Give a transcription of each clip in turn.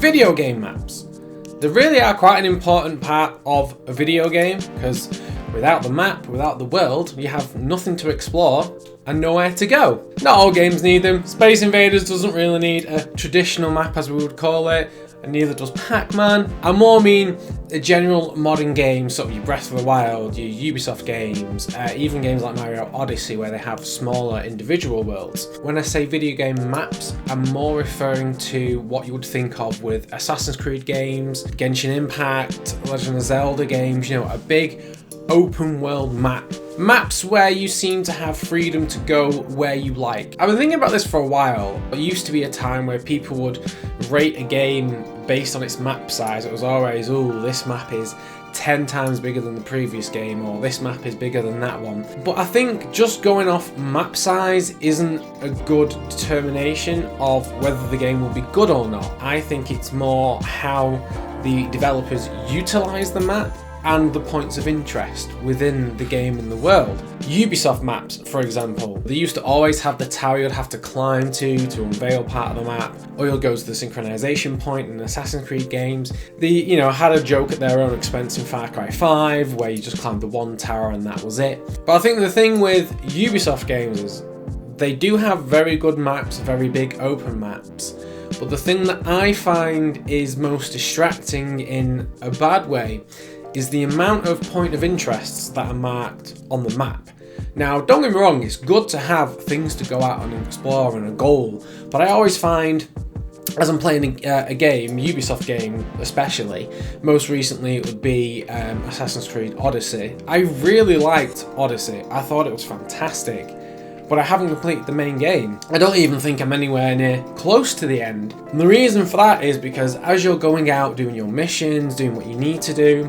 Video game maps. They really are quite an important part of a video game, because without the map, without the world, you have nothing to explore and nowhere to go. Not all games need them. Space Invaders doesn't really need a traditional map, as we would call it, and neither does Pac-Man. I more mean a general modern game, sort of your Breath of the Wild, your Ubisoft games, even games like Mario Odyssey, where they have smaller individual worlds. When I say video game maps, I'm more referring to what you would think of with Assassin's Creed games, Genshin Impact, Legend of Zelda games, you know, a big open world map. Maps where you seem to have freedom to go where you like. I've been thinking about this for a while. It used to be a time where people would rate a game based on its map size. It was always, oh, this map is 10 times bigger than the previous game, or this map is bigger than that one. But I think just going off map size isn't a good determination of whether the game will be good or not. I think it's more how the developers utilize the map and the points of interest within the game and the world. Ubisoft maps, for example, they used to always have the tower you'd have to climb to unveil part of the map, or you'll go to the synchronization point in Assassin's Creed games. They, you know, had a joke at their own expense in Far Cry 5, where you just climbed the one tower and that was it. But I think the thing with Ubisoft games is they do have very good maps, very big open maps. But the thing that I find is most distracting in a bad way is the amount of point of interests that are marked on the map. Now, don't get me wrong, it's good to have things to go out and explore and a goal, but I always find, as I'm playing a game, Ubisoft game especially, most recently it would be Assassin's Creed Odyssey. I really liked Odyssey. I thought it was fantastic. But I haven't completed the main game. I don't even think I'm anywhere near close to the end. And the reason for that is because as you're going out, doing your missions, doing what you need to do,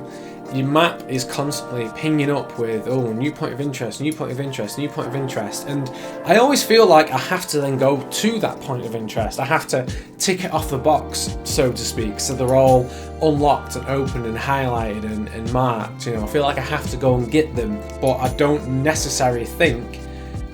your map is constantly pinging up with, oh, new point of interest, new point of interest, new point of interest. And I always feel like I have to then go to that point of interest. I have to tick it off the box, so to speak, so they're all unlocked and opened and highlighted and marked. You know, I feel like I have to go and get them, but I don't necessarily think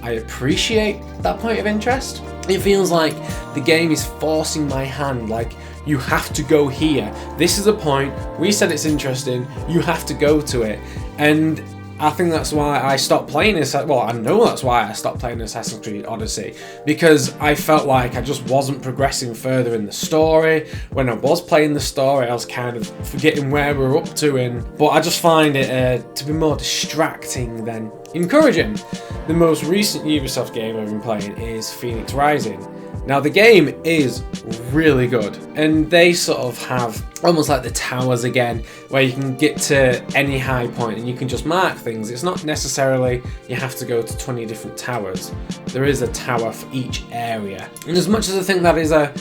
I appreciate that point of interest. It feels like the game is forcing my hand, like, you have to go here. This is a point, we said it's interesting, you have to go to it. And I think that's why I stopped playing this. Well, I know that's why I stopped playing Assassin's Creed Odyssey, because I felt like I just wasn't progressing further in the story. When I was playing the story, I was kind of forgetting where we were up to, but I just find it to be more distracting than encouraging. The most recent Ubisoft game I've been playing is Phoenix Rising. Now, the game is really good, and they sort of have almost like the towers again, where you can get to any high point and you can just mark things. It's not necessarily you have to go to 20 different towers. There is a tower for each area. And as much as I think that is a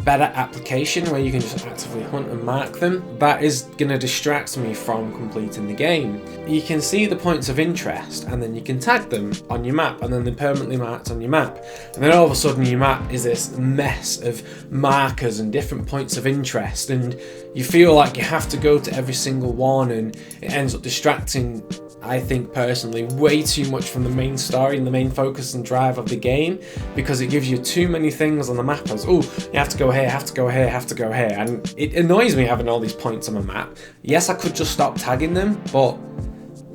better application where you can just actively hunt and mark them, that is going to distract me from completing the game. You can see the points of interest and then you can tag them on your map, and then they're permanently marked on your map. And then all of a sudden your map is this mess of markers and different points of interest, and you feel like you have to go to every single one, and it ends up distracting, I think personally, way too much from the main story and the main focus and drive of the game, because it gives you too many things on the map as, oh, you have to go here, have to go here, have to go here. And it annoys me having all these points on my map. Yes, I could just stop tagging them, but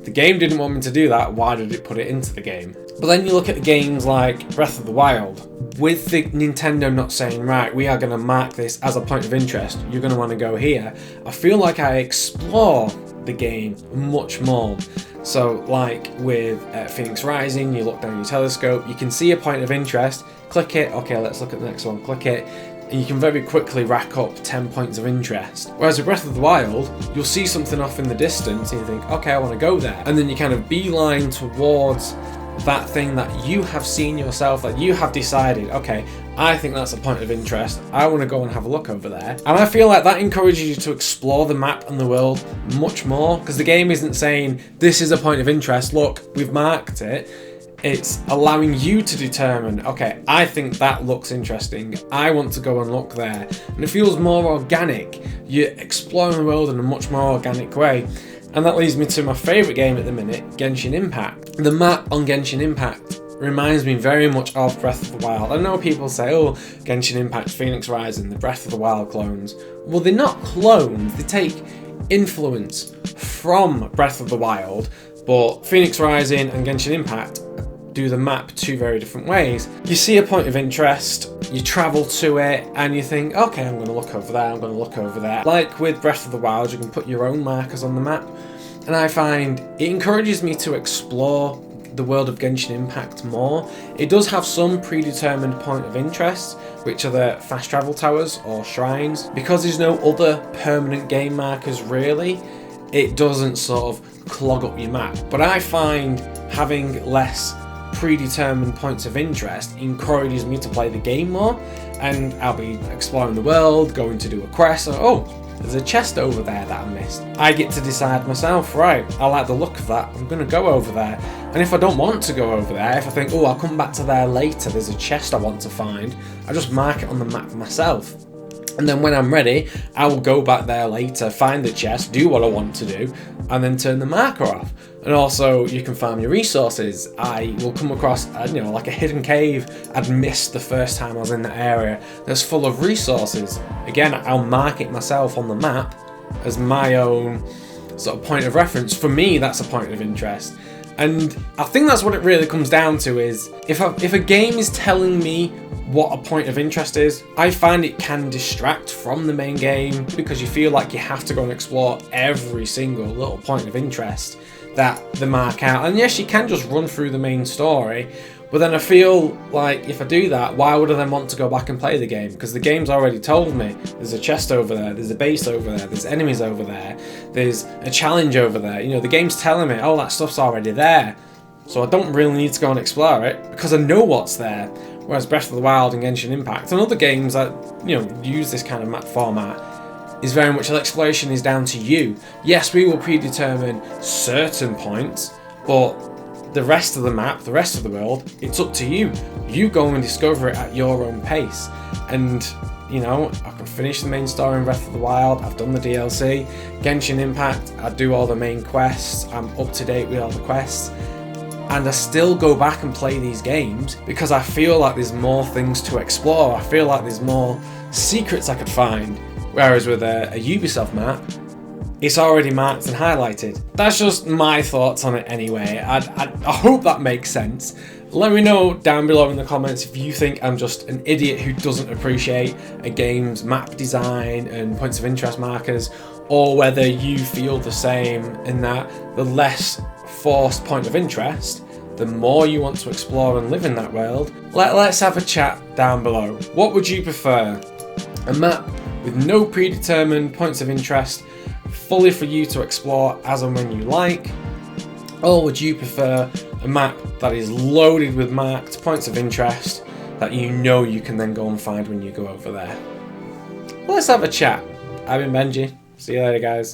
the game didn't want me to do that. Why did it put it into the game? But then you look at games like Breath of the Wild, with the Nintendo not saying, right, we are going to mark this as a point of interest, you're going to want to go here. I feel like I explore the game much more. So like with Phoenix Rising, you look down your telescope, you can see a point of interest, click it, okay, let's look at the next one, click it, and you can very quickly rack up 10 points of interest. Whereas with Breath of the Wild, you'll see something off in the distance and you think, okay, I want to go there. And then you kind of beeline towards that thing that you have seen yourself, that you have decided, okay, I think that's a point of interest, I want to go and have a look over there. And I feel like that encourages you to explore the map and the world much more, because the game isn't saying, this is a point of interest, look, we've marked it. It's allowing you to determine, okay, I think that looks interesting, I want to go and look there. And it feels more organic. You're exploring the world in a much more organic way. And that leads me to my favourite game at the minute, Genshin Impact. The map on Genshin Impact reminds me very much of Breath of the Wild. I know people say, oh, Genshin Impact, Phoenix Rising, the Breath of the Wild clones. Well, they're not clones, they take influence from Breath of the Wild, but Phoenix Rising and Genshin Impact do the map two very different ways. You see a point of interest, you travel to it, and you think, okay, I'm going to look over there, I'm going to look over there. Like with Breath of the Wild, you can put your own markers on the map, and I find it encourages me to explore the world of Genshin Impact more. It does have some predetermined point of interest, which are the fast travel towers or shrines. Because there's no other permanent game markers really, it doesn't sort of clog up your map. But I find having less predetermined points of interest encourages me to play the game more, and I'll be exploring the world, going to do a quest, or oh, there's a chest over there that I missed. I get to decide myself, right, I like the look of that, I'm going to go over there. And if I don't want to go over there, if I think, oh, I'll come back to there later, there's a chest I want to find, I just mark it on the map myself. And then when I'm ready, I will go back there later, find the chest, do what I want to do, and then turn the marker off. And also, you can farm your resources. I will come across, like a hidden cave I'd missed the first time I was in that area that's full of resources. Again, I'll mark it myself on the map as my own sort of point of reference. For me, that's a point of interest. And I think that's what it really comes down to is, if a game is telling me what a point of interest is, I find it can distract from the main game because you feel like you have to go and explore every single little point of interest that they mark out. And yes, you can just run through the main story, but then I feel like if I do that, why would I then want to go back and play the game? Because the game's already told me there's a chest over there, there's a base over there, there's enemies over there, there's a challenge over there. The game's telling me, oh, that stuff's already there. So I don't really need to go and explore it because I know what's there. Whereas Breath of the Wild and Genshin Impact and other games that use this kind of map format is very much the exploration is down to you. Yes, we will predetermine certain points, but the rest of the map, the rest of the world, it's up to you. You go and discover it at your own pace. And I can finish the main story in Breath of the Wild, I've done the DLC. Genshin Impact, I do all the main quests, I'm up to date with all the quests. And I still go back and play these games because I feel like there's more things to explore. I feel like there's more secrets I could find. Whereas with a Ubisoft map, it's already marked and highlighted. That's just my thoughts on it anyway. I hope that makes sense. Let me know down below in the comments if you think I'm just an idiot who doesn't appreciate a game's map design and points of interest markers, or whether you feel the same in that the less forced point of interest, the more you want to explore and live in that world. Let's have a chat down below. What would you prefer? A map with no predetermined points of interest, fully for you to explore as and when you like? Or would you prefer a map that is loaded with marked points of interest that you can then go and find when you go over there? Let's have a chat. I've been Benji. See you later, guys.